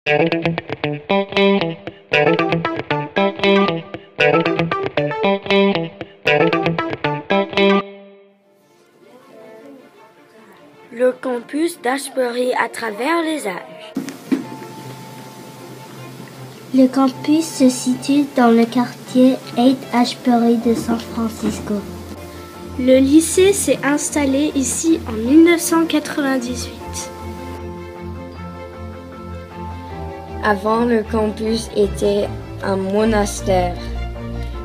Le campus d'Ashbury à travers les âges. Le campus se situe dans le quartier Haight-Ashbury de San Francisco. Le lycée s'est installé ici en 1998. Avant, le campus était un monastère.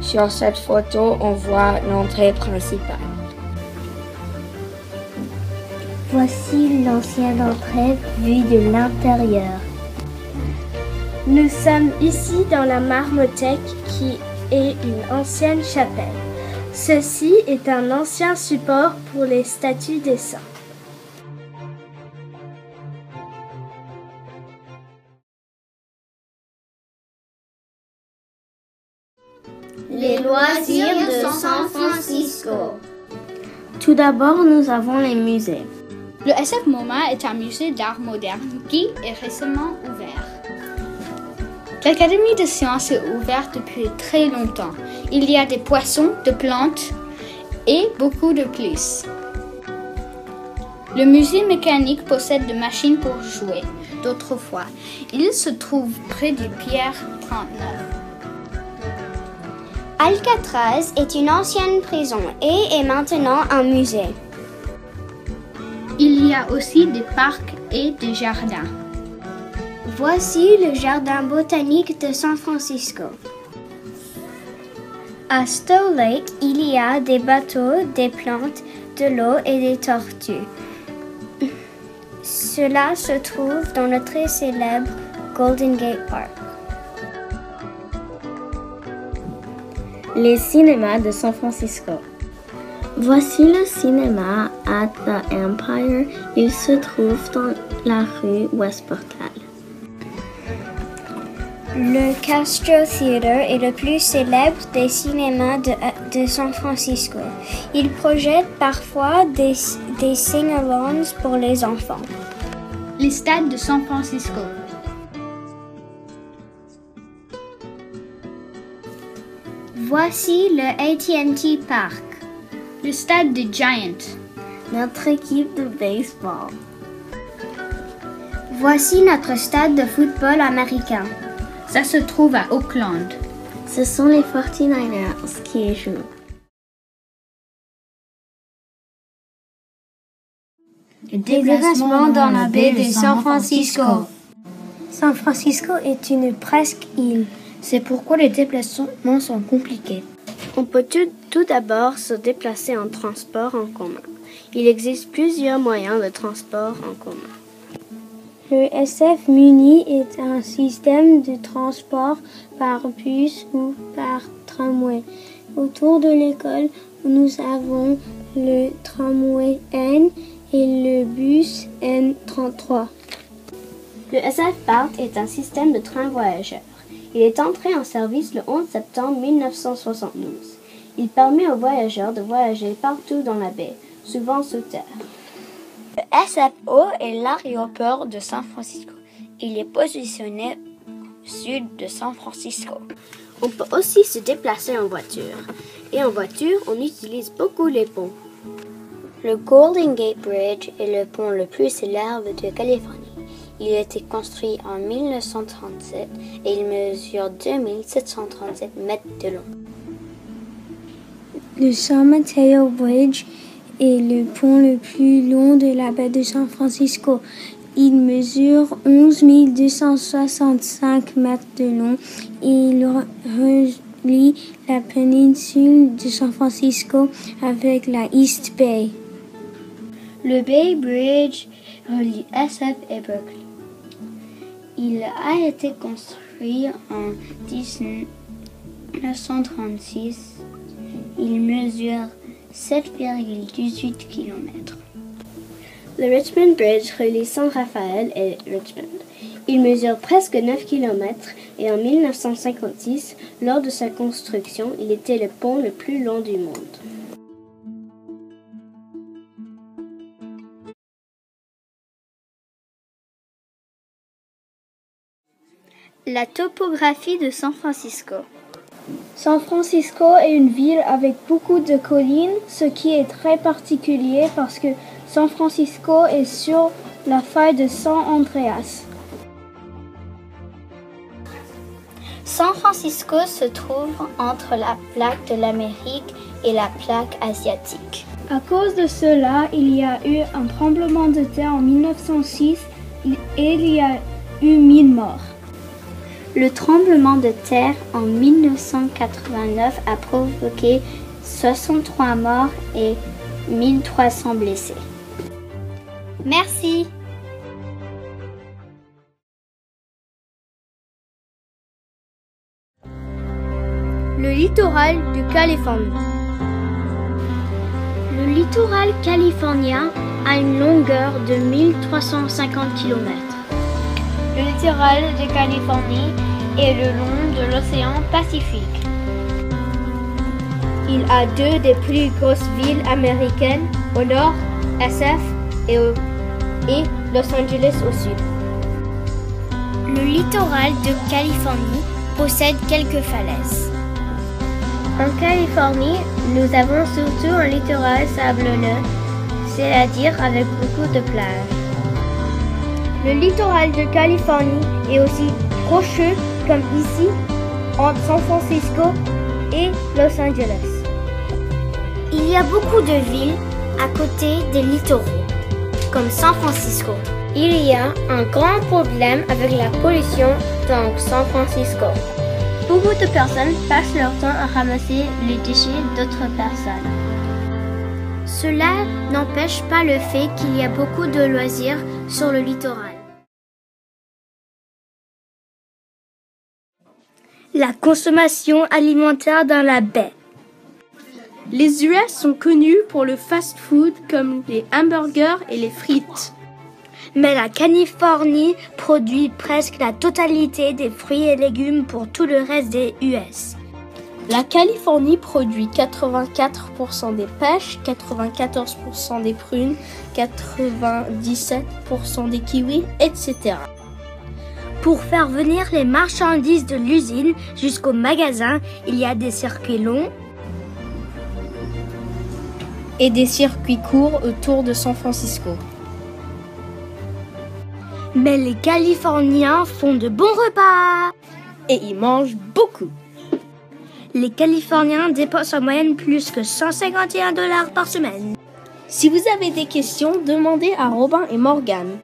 Sur cette photo, on voit l'entrée principale. Voici l'ancienne entrée vue de l'intérieur. Nous sommes ici dans la marmothèque qui est une ancienne chapelle. Ceci est un ancien support pour les statues des saints. Les loisirs de San Francisco. Tout d'abord, nous avons les musées. Le SF MoMA est un musée d'art moderne qui est récemment ouvert. L'Académie des sciences est ouverte depuis très longtemps. Il y a des poissons, des plantes et beaucoup de plus. Le musée mécanique possède des machines pour jouer d'autrefois. Il se trouve près du Pier 39. Alcatraz est une ancienne prison et est maintenant un musée. Il y a aussi des parcs et des jardins. Voici le jardin botanique de San Francisco. À Stowe Lake, il y a des bateaux, des plantes, de l'eau et des tortues. Cela se trouve dans le très célèbre Golden Gate Park. Les cinémas de San Francisco. Voici le cinéma at the Empire. Il se trouve dans la rue Westport-Cal. Le Castro Theater est le plus célèbre des cinémas de San Francisco. Il projette parfois des sing-alongs pour les enfants. Les stades de San Francisco. Voici le AT&T Park. Le stade de Giant. Notre équipe de baseball. Voici notre stade de football américain. Ça se trouve à Oakland. Ce sont les 49ers qui y jouent. Le déplacement dans la baie de San Francisco. San Francisco est une presqu'île. C'est pourquoi les déplacements sont compliqués. On peut tout d'abord se déplacer en transport en commun. Il existe plusieurs moyens de transport en commun. Le SF Muni est un système de transport par bus ou par tramway. Autour de l'école, nous avons le tramway N et le bus N33. Le SF BART est un système de train voyageurs. Il est entré en service le 11 septembre 1972. Il permet aux voyageurs de voyager partout dans la baie, souvent sous terre. Le SFO est l'aéroport de San Francisco. Il est positionné au sud de San Francisco. On peut aussi se déplacer en voiture. Et en voiture, on utilise beaucoup les ponts. Le Golden Gate Bridge est le pont le plus célèbre de Californie. Il a été construit en 1937 et il mesure 2737 mètres de long. Le San Mateo Bridge est le pont le plus long de la baie de San Francisco. Il mesure 11 265 mètres de long et il relie la péninsule de San Francisco avec la East Bay. Le Bay Bridge relie SF et Berkeley. Il a été construit en 1936. Il mesure 7,18 km. Le Richmond Bridge relie San Rafael et Richmond. Il mesure presque 9 km et en 1956, lors de sa construction, il était le pont le plus long du monde. La topographie de San Francisco. San Francisco est une ville avec beaucoup de collines, ce qui est très particulier parce que San Francisco est sur la faille de San Andreas. San Francisco se trouve entre la plaque de l'Amérique et la plaque asiatique. À cause de cela, il y a eu un tremblement de terre en 1906 et il y a eu 1000 morts. Le tremblement de terre en 1989 a provoqué 63 morts et 1300 blessés. Merci. Le littoral de Californie. Le littoral californien a une longueur de 1350 km. Le littoral de Californie est le long de l'océan Pacifique. Il a deux des plus grosses villes américaines, au nord, SF, et Los Angeles au sud. Le littoral de Californie possède quelques falaises. En Californie, nous avons surtout un littoral sablonneux, c'est-à-dire avec beaucoup de plages. Le littoral de Californie est aussi rocheux comme ici, entre San Francisco et Los Angeles. Il y a beaucoup de villes à côté des littoraux, comme San Francisco. Il y a un grand problème avec la pollution dans San Francisco. Beaucoup de personnes passent leur temps à ramasser les déchets d'autres personnes. Cela n'empêche pas le fait qu'il y a beaucoup de loisirs sur le littoral. La consommation alimentaire dans la baie. Les US sont connus pour le fast-food comme les hamburgers et les frites. Mais la Californie produit presque la totalité des fruits et légumes pour tout le reste des US. La Californie produit 84% des pêches, 94% des prunes, 97% des kiwis, etc. Pour faire venir les marchandises de l'usine jusqu'au magasin, il y a des circuits longs et des circuits courts autour de San Francisco. Mais les Californiens font de bons repas et ils mangent beaucoup. Les Californiens dépensent en moyenne plus que $151 par semaine. Si vous avez des questions, demandez à Robin et Morgane.